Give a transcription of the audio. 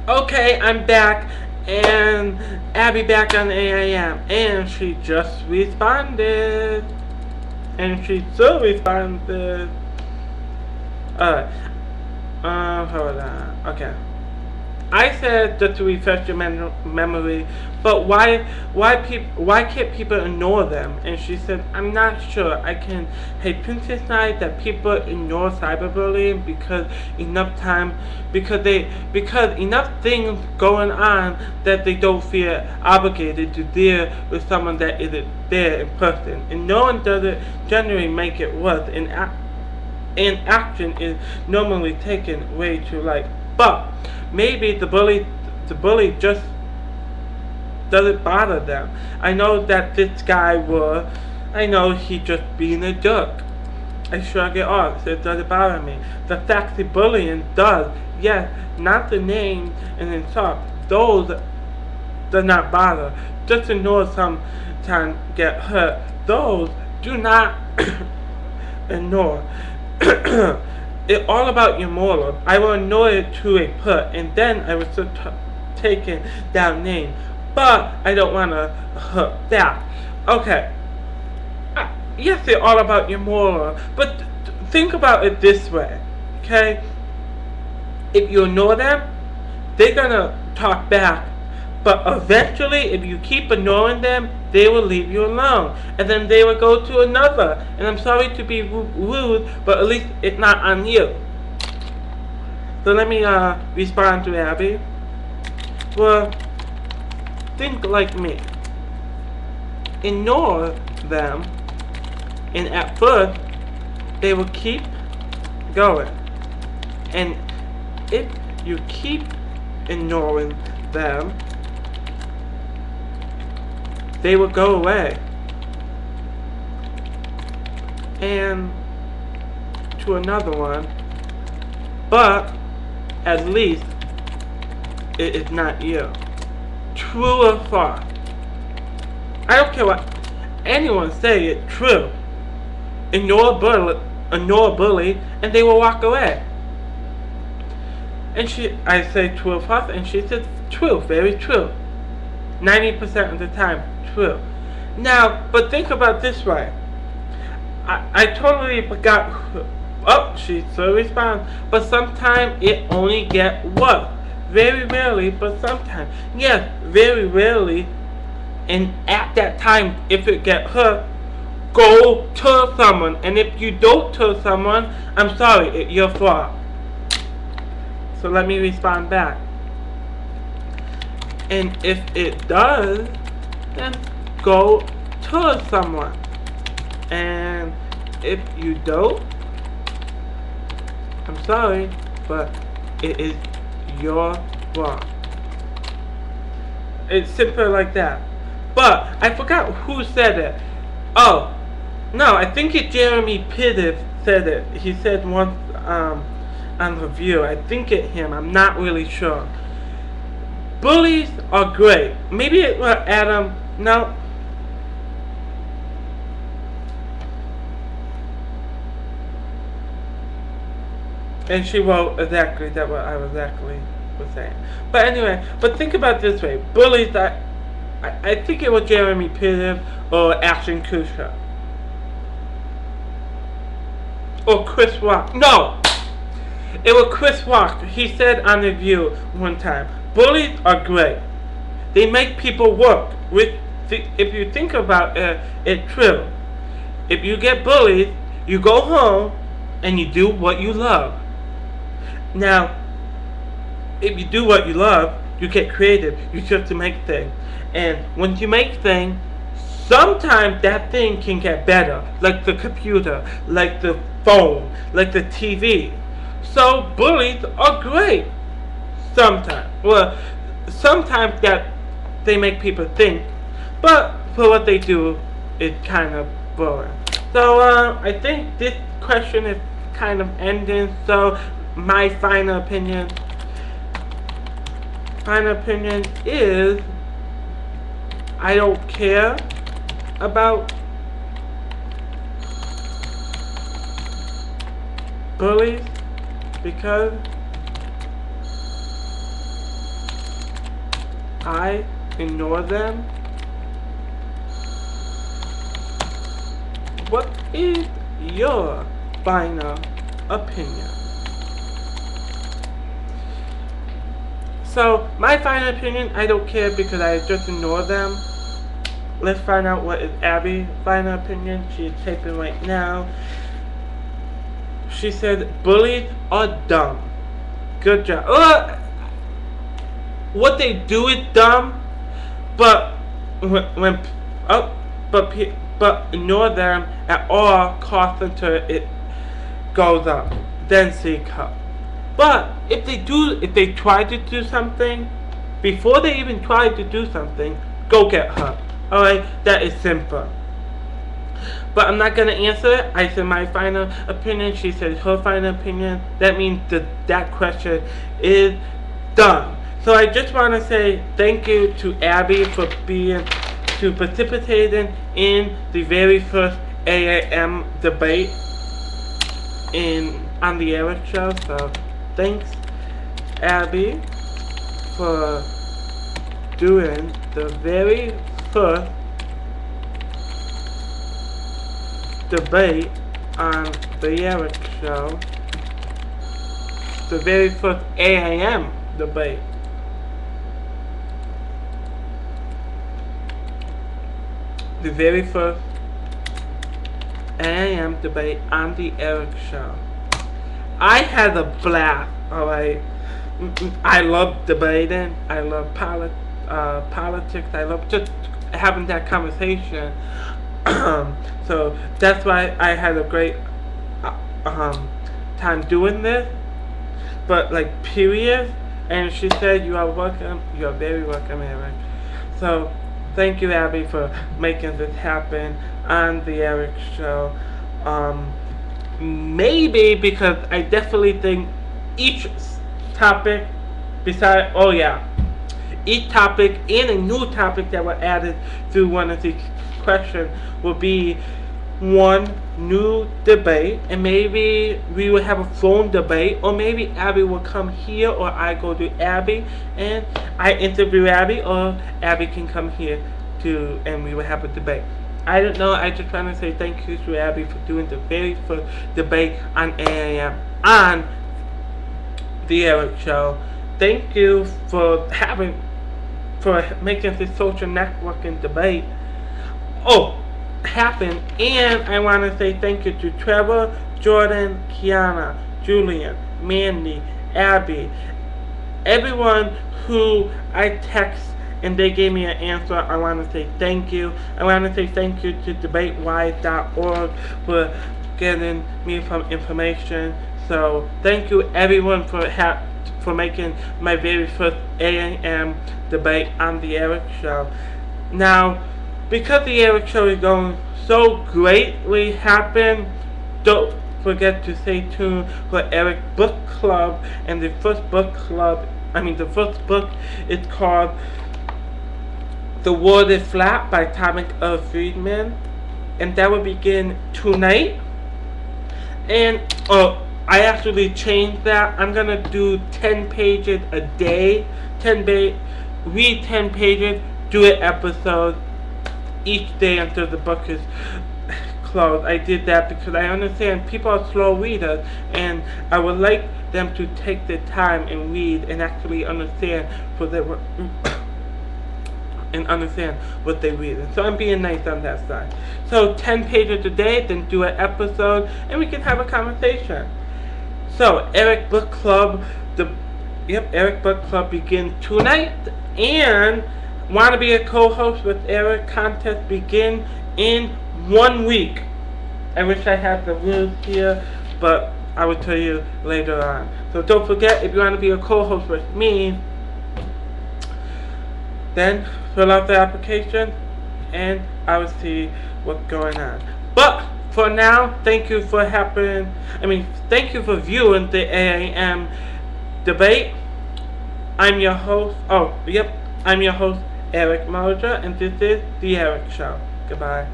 Okay, I'm back, and Abby back on AIM, and she just responded, and she still responded. Alright, hold on, okay. I said just to refresh your memory, but why can't people ignore them? And she said, I'm not sure. I can hypothesize that people ignore cyberbullying because enough things going on that they don't feel obligated to deal with someone that isn't there in person. And no one doesn't generally make it worse. And action is normally taken way too light. But maybe the bully just doesn't bother them. I know that this guy was, I know he just being a jerk. I shrug it off, so it doesn't bother me. The fact that bullying does, yes, not the name and insult, those does not bother. Just to know sometimes get hurt, those do not ignore. It's all about your moral. I will ignore it to a put, and then I will still taking down name. But I don't want to hurt that. Okay. Yes, it's all about your moral, but think about it this way. Okay. If you ignore them, they're gonna talk back. But eventually, if you keep ignoring them, they will leave you alone. And then they will go to another. And I'm sorry to be rude, but at least it's not on you. So let me respond to Abby. Well, think like me. Ignore them. And at first, they will keep going. And if you keep ignoring them, they will go away. And to another one. But at least it is not you. True or false? I don't care what anyone say, it's true. Ignore a bully and they will walk away. And I say true or false, and she said true, very true. 90% of the time, true. Now, but think about this way. I totally forgot. Oh, she still responds. But sometimes it only gets worse. Very rarely, but sometimes. Yes, very rarely. And at that time, if it gets hurt, go tell someone. And if you don't tell someone, I'm sorry, it's your fault. So let me respond back. And if it does, then go tell someone. And if you don't, I'm sorry, but it is your fault. It's simple like that. But I forgot who said it. Oh, no, I think it's Jeremy Piven said it. He said once on review. I think it's him. I'm not really sure. Bullies are great. Maybe it was Adam. No. And she wrote exactly that what I was saying. But anyway, but think about it this way. Bullies, I think it was Jeremy Piven or Ashton Kutcher. Or Chris Rock. No! It was Chris Rock. He said on the View one time, bullies are great. They make people work. If you think about it, it's true. If you get bullied, you go home and you do what you love. Now, if you do what you love, you get creative. You start to make things. And when you make things, sometimes that thing can get better. Like the computer, like the phone, like the TV. So bullies are great. Sometimes. Well, sometimes that they make people think. But for what they do, it's kind of boring. So I think this question is kind of ending. So my final opinion is I don't care about bullies because I ignore them? What is your final opinion? So, my final opinion, I don't care because I just ignore them. Let's find out what is Abby's final opinion. She is typing right now. She said, bullies are dumb. Good job. What they do is dumb, but but ignore them at all costs until it goes up. Then seek help. But if they try to do something, before they even try to do something, go get help. Alright, that is simple. But I'm not gonna answer it. I said my final opinion. She said her final opinion. That means that question is done. So I just want to say thank you to Abby for participating in the very first AAM debate on the Eric Show. So thanks, Abby, for doing the very first debate on the Eric Show. The very first AAM debate. The very first AAM debate on the Eric Show. I had a blast, alright. I love debating. I love politics. I love just having that conversation. So that's why I had a great time doing this. But like period. And she said, you are welcome. You are very welcome, Eric. So thank you, Abby, for making this happen on the Eric Show. Maybe because I definitely think each topic, each topic and a new topic that were added through one of these questions will be one new debate, and maybe we will have a phone debate, or maybe Abby will come here, or I go to Abby and I interview Abby, or Abby can come here too, and we will have a debate. I don't know. I just want to say thank you to Abby for doing the very first debate on AAM on the Eric Show. Thank you for making this social networking debate happen. And I want to say thank you to Trevor, Jordan, Kiana, Julian, Mandy, Abby, everyone who I text and they gave me an answer. I want to say thank you. I want to say thank you to debatewise.org for getting me some information. So thank you everyone for making my very first AAM debate on the Eric Show. Now, because the Eric Show is going so greatly happen, don't forget to stay tuned for Eric Book Club. And the first book is called The World is Flat by Thomas L. Friedman, and that will begin tonight. And I actually changed that. I'm gonna do 10 pages a day. Read 10 pages, do an episode each day until the book is closed. I did that because I understand people are slow readers, and I would like them to take their time and read and actually understand what they read. And so I'm being nice on that side. So 10 pages a day, then do an episode, and we can have a conversation. So Eric Book Club, Eric Book Club begins tonight, and want to be a co-host with Eric contest begin in 1 week. I wish I had the rules here, but I will tell you later on. So don't forget, if you want to be a co-host with me, then fill out the application and I will see what's going on. But for now, thank you for viewing the AAM debate. I'm your host. I'm your host, Eric Moser, and this is The Eric Show. Goodbye.